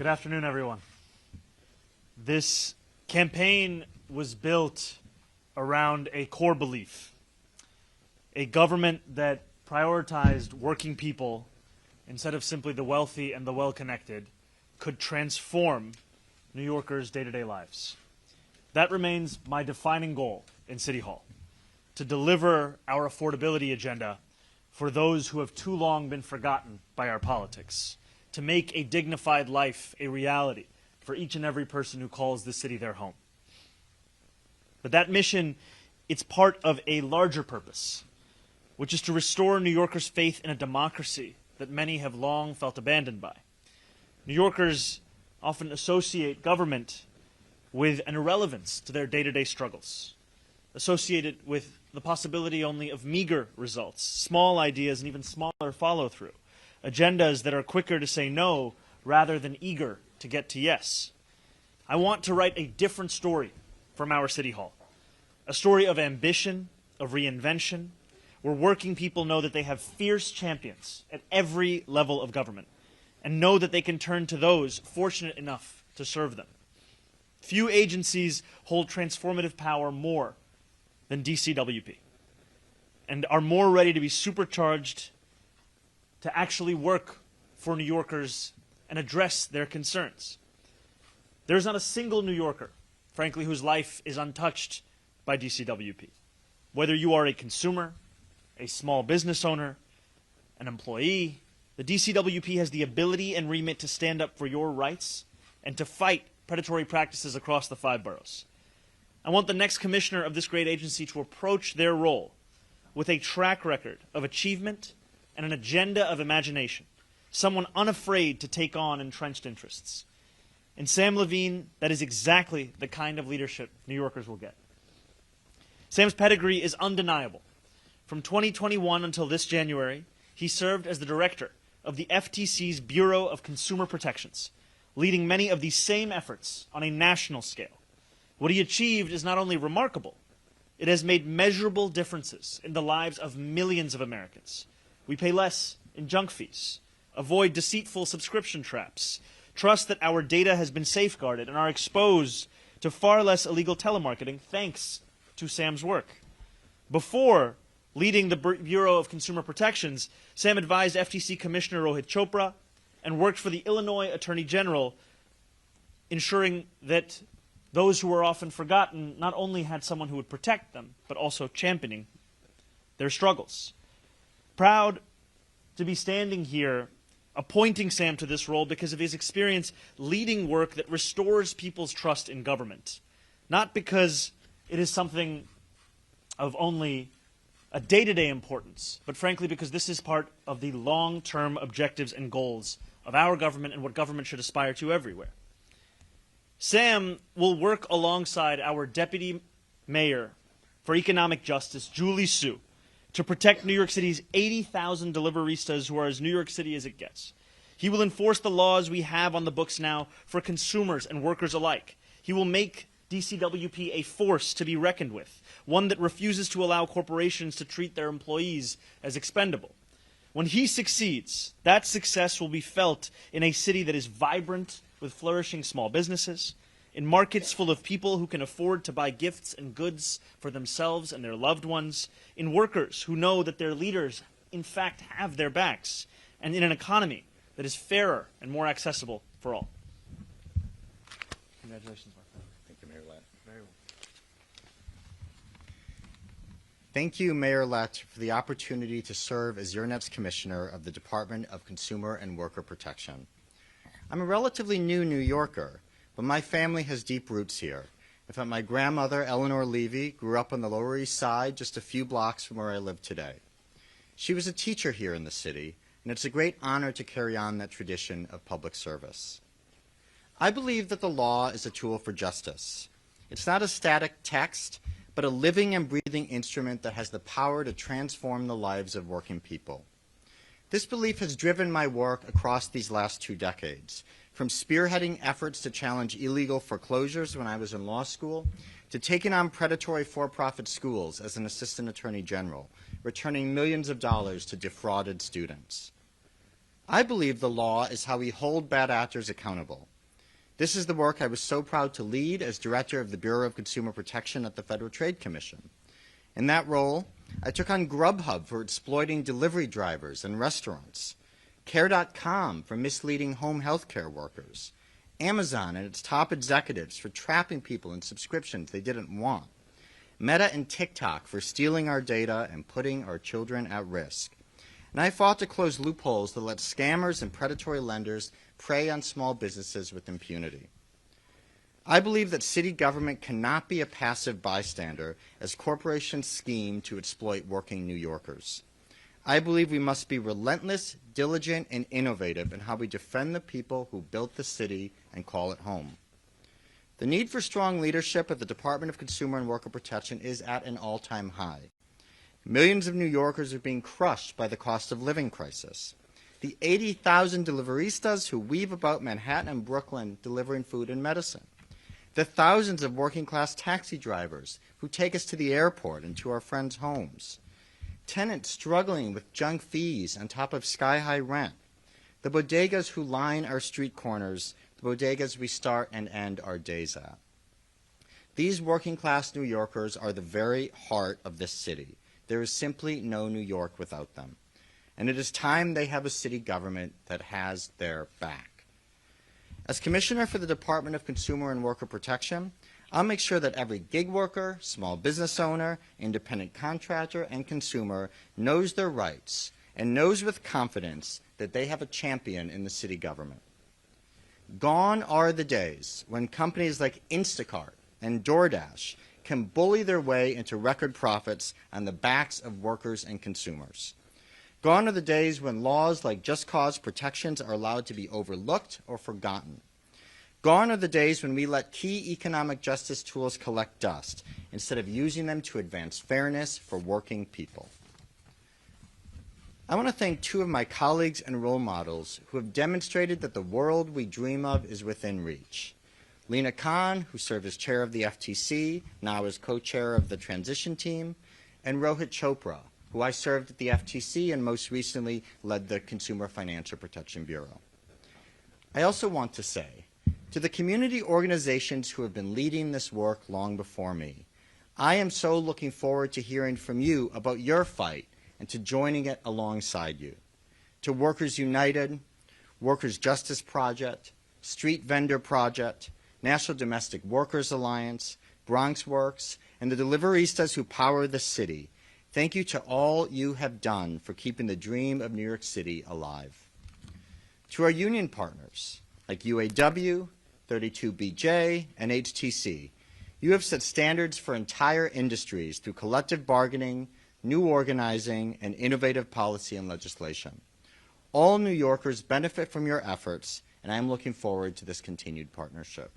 Good afternoon, everyone. This campaign was built around a core belief, a government that prioritized working people instead of simply the wealthy and the well-connected could transform New Yorkers' day-to-day lives. That remains my defining goal in City Hall, to deliver our affordability agenda for those who have too long been forgotten by our politics, to make a dignified life a reality for each and every person who calls this city their home. But that mission, it's part of a larger purpose, which is to restore New Yorkers' faith in a democracy that many have long felt abandoned by. New Yorkers often associate government with an irrelevance to their day-to-day struggles, associated with the possibility only of meager results, small ideas, and even smaller follow-through, agendas that are quicker to say no rather than eager to get to yes. I want to write a different story from our City Hall, a story of ambition, of reinvention, where working people know that they have fierce champions at every level of government and know that they can turn to those fortunate enough to serve them. Few agencies hold transformative power more than DCWP and are more ready to be supercharged to actually work for New Yorkers and address their concerns. There's not a single New Yorker, frankly, whose life is untouched by DCWP. Whether you are a consumer, a small business owner, an employee, the DCWP has the ability and remit to stand up for your rights and to fight predatory practices across the 5 boroughs. I want the next commissioner of this great agency to approach their role with a track record of achievement and an agenda of imagination, someone unafraid to take on entrenched interests. In Sam Levine, that is exactly the kind of leadership New Yorkers will get. Sam's pedigree is undeniable. From 2021 until this January, he served as the director of the FTC's Bureau of Consumer Protections, leading many of these same efforts on a national scale. What he achieved is not only remarkable, it has made measurable differences in the lives of millions of Americans. We pay less in junk fees, avoid deceitful subscription traps, trust that our data has been safeguarded, and are exposed to far less illegal telemarketing thanks to Sam's work. Before leading the Bureau of Consumer Protections, Sam advised FTC Commissioner Rohit Chopra and worked for the Illinois Attorney General, ensuring that those who were often forgotten not only had someone who would protect them, but also championing their struggles. Proud to be standing here appointing Sam to this role because of his experience leading work that restores people's trust in government, not because it is something of only a day-to-day importance, but frankly because this is part of the long-term objectives and goals of our government and what government should aspire to everywhere. Sam will work alongside our Deputy Mayor for Economic Justice, Julie Su, to protect New York City's 80,000 deliveristas who are as New York City as it gets. He will enforce the laws we have on the books now for consumers and workers alike. He will make DCWP a force to be reckoned with, one that refuses to allow corporations to treat their employees as expendable. When he succeeds, that success will be felt in a city that is vibrant with flourishing small businesses, in markets full of people who can afford to buy gifts and goods for themselves and their loved ones, in workers who know that their leaders, in fact, have their backs, and in an economy that is fairer and more accessible for all. Congratulations, Mark. Thank you, Mayor Lett. Very well. Thank you, Mayor Lett, for the opportunity to serve as your next Commissioner of the Department of Consumer and Worker Protection. I'm a relatively new New Yorker, but my family has deep roots here. In fact, my grandmother, Eleanor Levy, grew up on the Lower East Side, just a few blocks from where I live today. She was a teacher here in the city, and it's a great honor to carry on that tradition of public service. I believe that the law is a tool for justice. It's not a static text, but a living and breathing instrument that has the power to transform the lives of working people. This belief has driven my work across these last 2 decades, from spearheading efforts to challenge illegal foreclosures when I was in law school, to taking on predatory for-profit schools as an assistant attorney general, returning millions of dollars to defrauded students. I believe the law is how we hold bad actors accountable. This is the work I was so proud to lead as director of the Bureau of Consumer Protection at the Federal Trade Commission. In that role, I took on Grubhub for exploiting delivery drivers and restaurants, Care.com for misleading home health care workers, Amazon and its top executives for trapping people in subscriptions they didn't want, Meta and TikTok for stealing our data and putting our children at risk. And I fought to close loopholes that let scammers and predatory lenders prey on small businesses with impunity. I believe that city government cannot be a passive bystander as corporations scheme to exploit working New Yorkers. I believe we must be relentless, diligent, and innovative in how we defend the people who built the city and call it home. The need for strong leadership at the Department of Consumer and Worker Protection is at an all-time high. Millions of New Yorkers are being crushed by the cost of living crisis. The 80,000 deliveristas who weave about Manhattan and Brooklyn delivering food and medicine. The thousands of working-class taxi drivers who take us to the airport and to our friends' homes. Tenants struggling with junk fees on top of sky-high rent. The bodegas who line our street corners, the bodegas we start and end our days at. These working-class New Yorkers are the very heart of this city. There is simply no New York without them. And it is time they have a city government that has their back. As Commissioner for the Department of Consumer and Worker Protection, I'll make sure that every gig worker, small business owner, independent contractor, and consumer knows their rights and knows with confidence that they have a champion in the city government. Gone are the days when companies like Instacart and DoorDash can bully their way into record profits on the backs of workers and consumers. Gone are the days when laws like just cause protections are allowed to be overlooked or forgotten. Gone are the days when we let key economic justice tools collect dust instead of using them to advance fairness for working people. I want to thank two of my colleagues and role models who have demonstrated that the world we dream of is within reach. Lena Khan, who served as chair of the FTC, now as co-chair of the transition team, and Rohit Chopra, who I served at the FTC and most recently led the Consumer Financial Protection Bureau. I also want to say, to the community organizations who have been leading this work long before me, I am so looking forward to hearing from you about your fight and to joining it alongside you. To Workers United, Workers Justice Project, Street Vendor Project, National Domestic Workers Alliance, Bronx Works, and the Deliveristas who power the city, thank you to all you have done for keeping the dream of New York City alive. To our union partners, like UAW, 32BJ, and HTC, you have set standards for entire industries through collective bargaining, new organizing, and innovative policy and legislation. All New Yorkers benefit from your efforts, and I am looking forward to this continued partnership.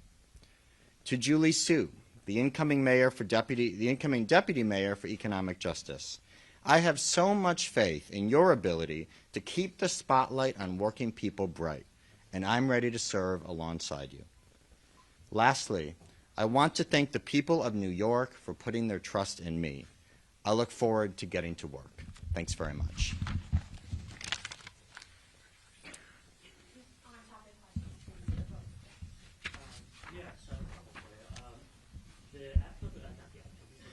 To Julie Su, the incoming deputy mayor for economic justice, I have so much faith in your ability to keep the spotlight on working people bright, and I'm ready to serve alongside you. Lastly, I want to thank the people of New York for putting their trust in me. I look forward to getting to work. Thanks very much.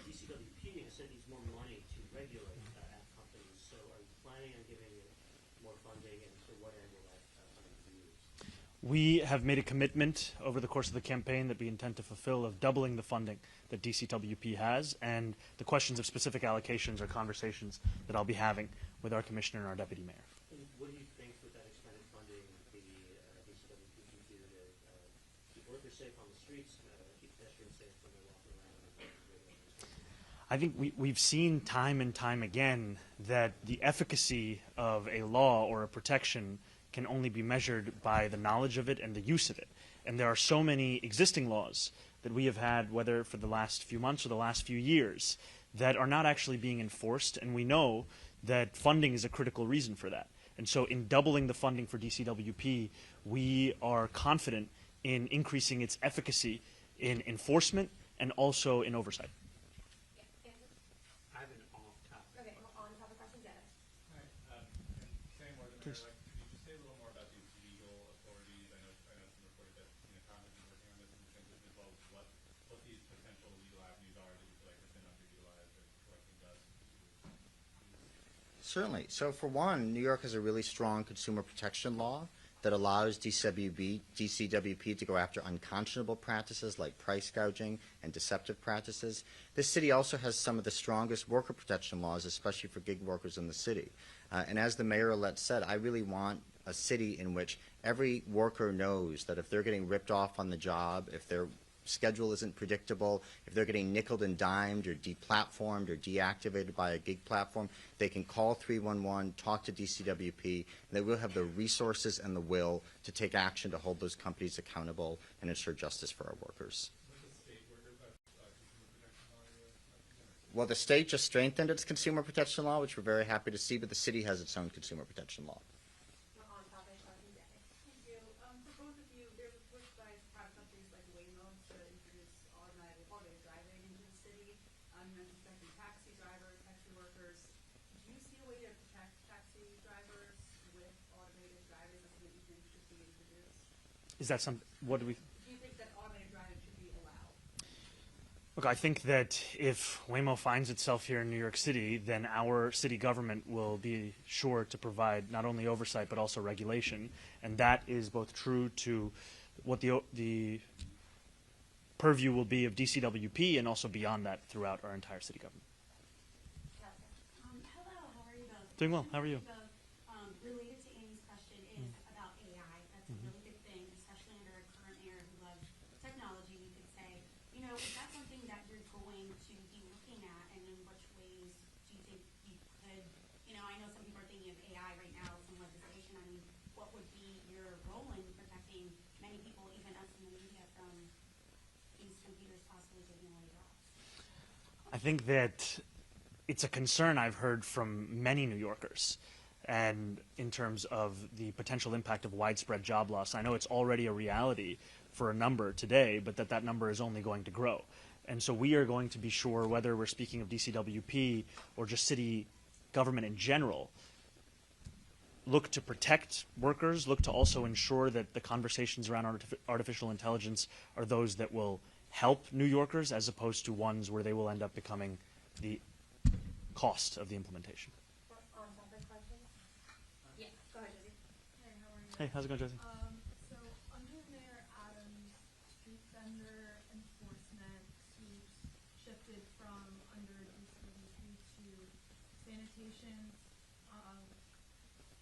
DCWP has said needs more money to regulate app companies. So are you planning on giving it more funding, and to what end will that funding be used? We have made a commitment over the course of the campaign that we intend to fulfill of doubling the funding that DCWP has, and the questions of specific allocations are conversations that I'll be having with our commissioner and our deputy mayor. And what do you think with that expanded funding the DCWP can do to keep workers safe on the streets, keep pedestrians safe when they're walking around? I think we've seen time and time again that the efficacy of a law or a protection can only be measured by the knowledge of it and the use of it. And there are so many existing laws that we have had, whether for the last few months or the last few years, that are not actually being enforced, and we know that funding is a critical reason for that. And so in doubling the funding for DCWP, we are confident in increasing its efficacy in enforcement and also in oversight. I have an off-topic. Okay, on-topic question, Dennis. Hi, Sam Worthington, Please. could you just say a little more about these legal authorities? I know some reported that Congress is working on this in transition as well. What these potential legal avenues are that you feel like have been underutilized or collecting dust? Certainly. So for one, New York has a really strong consumer protection law that allows DCWP to go after unconscionable practices like price gouging and deceptive practices. This city also has some of the strongest worker protection laws, especially for gig workers in the city. And as the mayor-elect said, I really want a city in which every worker knows that if they're getting ripped off on the job, if their schedule isn't predictable, if they're getting nickeled and dimed or deplatformed or deactivated by a gig platform, they can call 311, talk to DCWP, and they will have the resources and the will to take action to hold those companies accountable and ensure justice for our workers. Well, the state just strengthened its consumer protection law, which we're very happy to see, but the city has its own consumer protection law. On-topic question, Dennis. Thank you. For both of you, there was push by private companies like Waymo to introduce automated driving into the city. You mentioned protecting taxi drivers, taxi workers. Do you see a way to protect taxi drivers with automated driving? Is that something you think should be introduced? Is that some? What do we? Do you think that automated driving should be allowed? Look, I think that if Waymo finds itself here in New York City, then our city government will be sure to provide not only oversight but also regulation, and that is both true to what the purview will be of DCWP and also beyond that throughout our entire city government. Hello, how are you both? Doing well. How are you? Related to Amy's question is about AI. That's a really big thing, especially under a current mayor who loves technology. You could say, is that something that you're going to be looking at, and in which ways do you think you could, I know some people are thinking of AI right now, some legislation. I mean, what would be your role in protecting many people, even us in the to leaders possibly taking away jobs? I think that it's a concern I've heard from many New Yorkers, and in terms of the potential impact of widespread job loss. I know it's already a reality for a number today, but that number is only going to grow. And so we are going to be sure, whether we're speaking of DCWP or just city government in general, look to protect workers, look to also ensure that the conversations around artificial intelligence are those that will help New Yorkers as opposed to ones where they will end up becoming the cost of the implementation. On-topic questions? Yeah. Go ahead, Josie. Hey, how are you? Hey, how's it going, Josie? So under Mayor Adams, street vendor enforcement sweeps shifted from under DCWP to sanitation.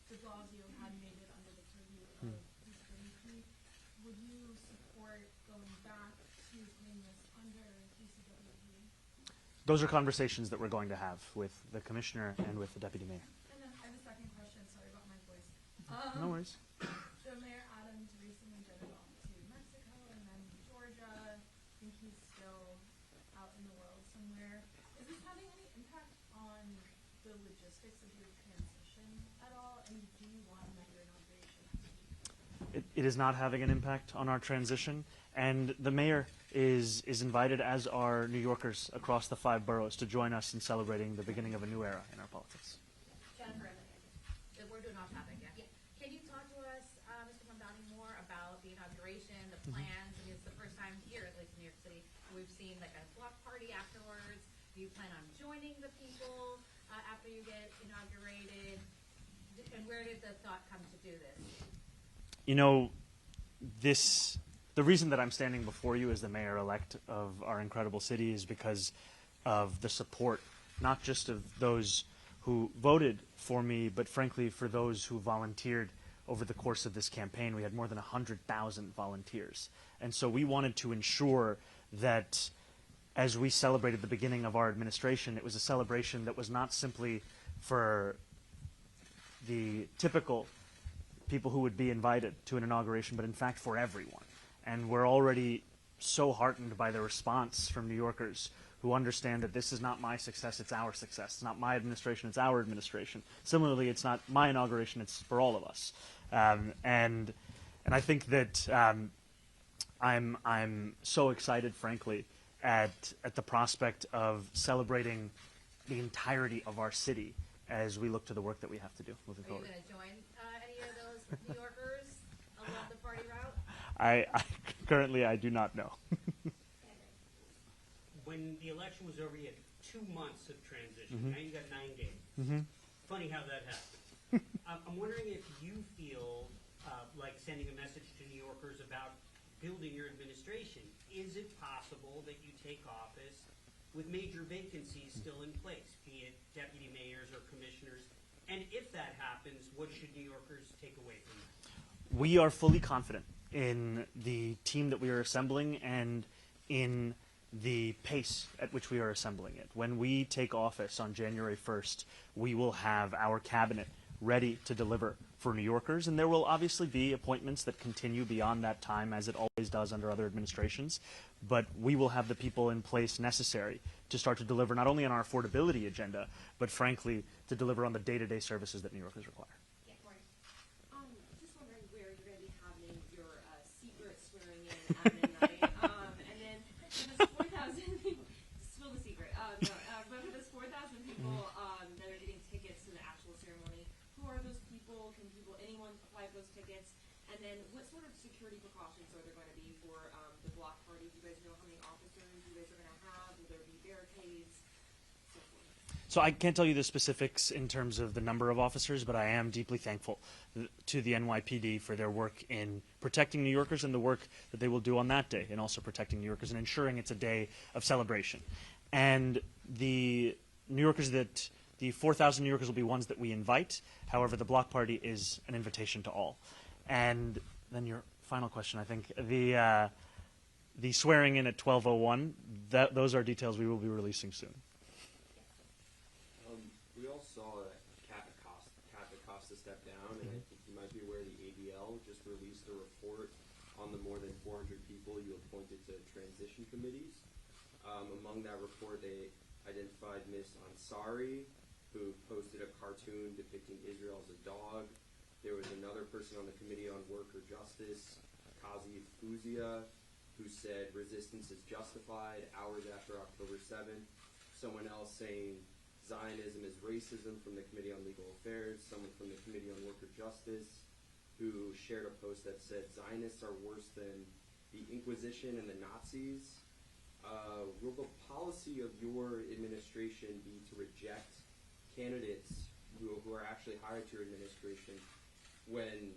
De Blasio had made it under the purview of DCWP. Would you support going back to putting this under DCWP? Those are conversations that we're going to have with the commissioner and with the deputy mayor. And then I have a second question. Sorry about my voice. No worries. So Mayor Adams recently jetted off to Mexico and then Georgia. I think he's still out in the world somewhere. Is this having any impact on the logistics of your transition at all? And do you want another inauguration next week? It is not having an impact on our transition, and the mayor is invited, as are New Yorkers across the 5 boroughs, to join us in celebrating the beginning of a new era in our politics. Jennifer and then Andrew. We're doing off topic, yeah. Can you talk to us, Mr. Mamdani, more about the inauguration, the plans? I mean, it's the first time here, at least in New York City, we've seen like a block party afterwards. Do you plan on joining the people after you get inaugurated? And where did the thought come to do this? You know, the reason that I'm standing before you as the mayor-elect of our incredible city is because of the support, not just of those who voted for me, but frankly for those who volunteered over the course of this campaign. We had more than 100,000 volunteers. And so we wanted to ensure that as we celebrated the beginning of our administration, it was a celebration that was not simply for the typical people who would be invited to an inauguration, but in fact for everyone. And we're already so heartened by the response from New Yorkers who understand that this is not my success, it's our success. It's not my administration, it's our administration. Similarly, it's not my inauguration, it's for all of us. And I think that I'm so excited, frankly, at the prospect of celebrating the entirety of our city as we look to the work that we have to do moving Are you forward. going to join any of those New Yorkers along the party route? I currently I do not know. When the election was over, you had 2 months of transition. Now you got 9 days. Funny how that happened. I'm wondering if you feel like sending a message to New Yorkers about building your administration. Is it possible that you take office with major vacancies still in place, be it deputy mayors or commissioners? And if that happens, what should New Yorkers take away from that? We are fully confident in the team that we are assembling and in the pace at which we are assembling it. When we take office on January 1st, we will have our cabinet ready to deliver for New Yorkers, and there will obviously be appointments that continue beyond that time, as it always does under other administrations, but we will have the people in place necessary to start to deliver not only on our affordability agenda, but frankly, to deliver on the day-to-day services that New Yorkers require. Yeah, Maureen. Just wondering where you're going to be having your secret swearing in at midnight. And then for this 4,000 people, spill the secret. But for this 4,000 people that are getting tickets to the actual ceremony, who are those people? Can anyone apply for those tickets? And then what sort of security precautions are there going to be for the block party? Do you guys know how many officers you guys are going to have? Will there be barricades? So forth. So I can't tell you the specifics in terms of the number of officers, but I am deeply thankful to the NYPD for their work in protecting New Yorkers and the work that they will do on that day, and also protecting New Yorkers and ensuring it's a day of celebration. And the New Yorkers that the 4,000 New Yorkers will be ones that we invite. However, the block party is an invitation to all. And then your final question, I think, the swearing in at 12:01. Those are details we will be releasing soon. We all saw Kat Acosta step down, and I think you might be aware the ADL just released a report on on the more than 400 people you appointed to transition committees. Among that report, they identified Ms. Ansari, who posted a cartoon depicting Israel as a dog. There was another person on the Committee on Worker Justice, Kazi Fuzia, who said resistance is justified hours after October 7th. Someone else saying Zionism is racism from the Committee on Legal Affairs. Someone from the Committee on Worker Justice who shared a post that said Zionists are worse than the Inquisition and the Nazis. Will the policy of your administration be to reject candidates who are actually hired to your administration when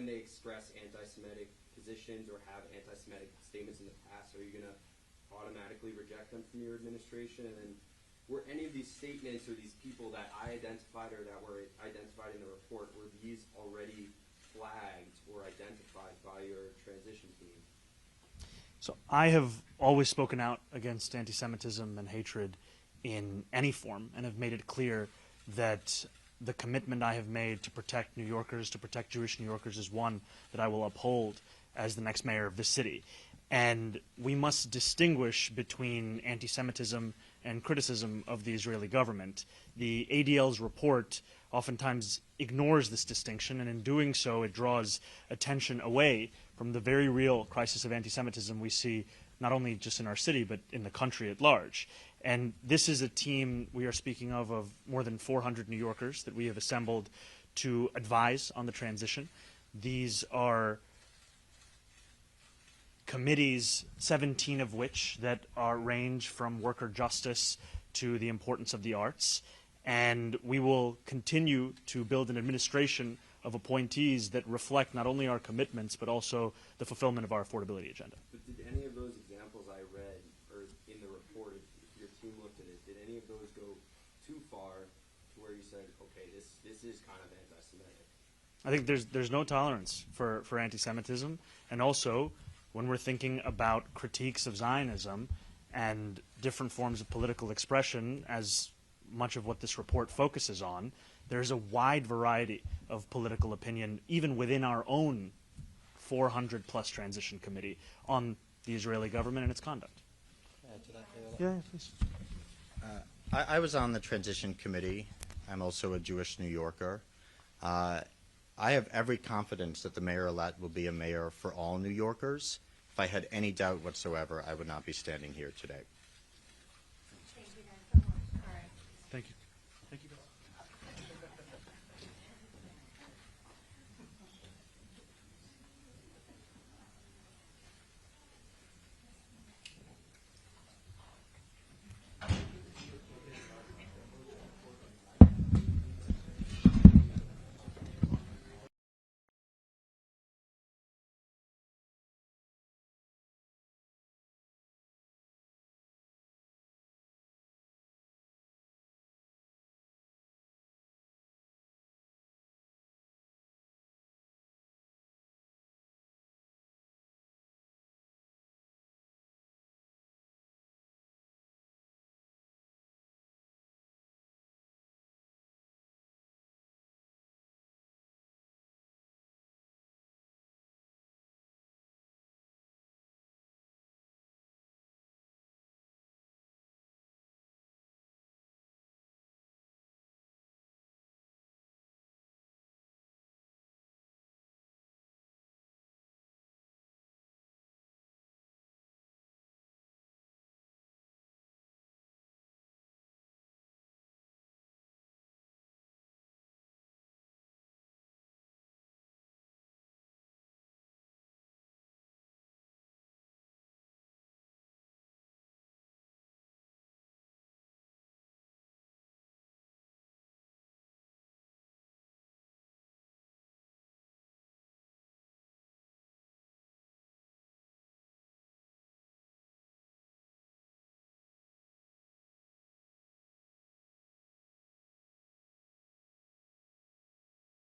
they express anti-Semitic positions or have anti-Semitic statements in the past? Are you going to automatically reject them from your administration? And then were any of these statements or these people that I identified or that were identified in the report, were these already flagged or identified by your transition team? So I have always spoken out against anti-Semitism and hatred in any form and have made it clear that the commitment I have made to protect New Yorkers, to protect Jewish New Yorkers, is one that I will uphold as the next mayor of this city. And we must distinguish between anti-Semitism and criticism of the Israeli government. The ADL's report oftentimes ignores this distinction, and in doing so, it draws attention away from the very real crisis of anti-Semitism we see not only just in our city, but in the country at large. And this is a team we are speaking of more than 400 New Yorkers that we have assembled to advise on the transition. These are committees, 17 of which that range from worker justice to the importance of the arts. And we will continue to build an administration of appointees that reflect not only our commitments, but also the fulfillment of our affordability agenda. But did any of those examples I read, or in the report, if your team looked at it, did any of those go too far to where you said, okay, this is kind of anti-Semitic? I think there's no tolerance for anti-Semitism, and also when we're thinking about critiques of Zionism and different forms of political expression, as much of what this report focuses on, there's a wide variety of political opinion, even within our own 400-plus transition committee, on the Israeli government and its conduct. Yeah, please. I was on the transition committee. I'm also a Jewish New Yorker. I have every confidence that the mayor-elect will be a mayor for all New Yorkers. If I had any doubt whatsoever, I would not be standing here today.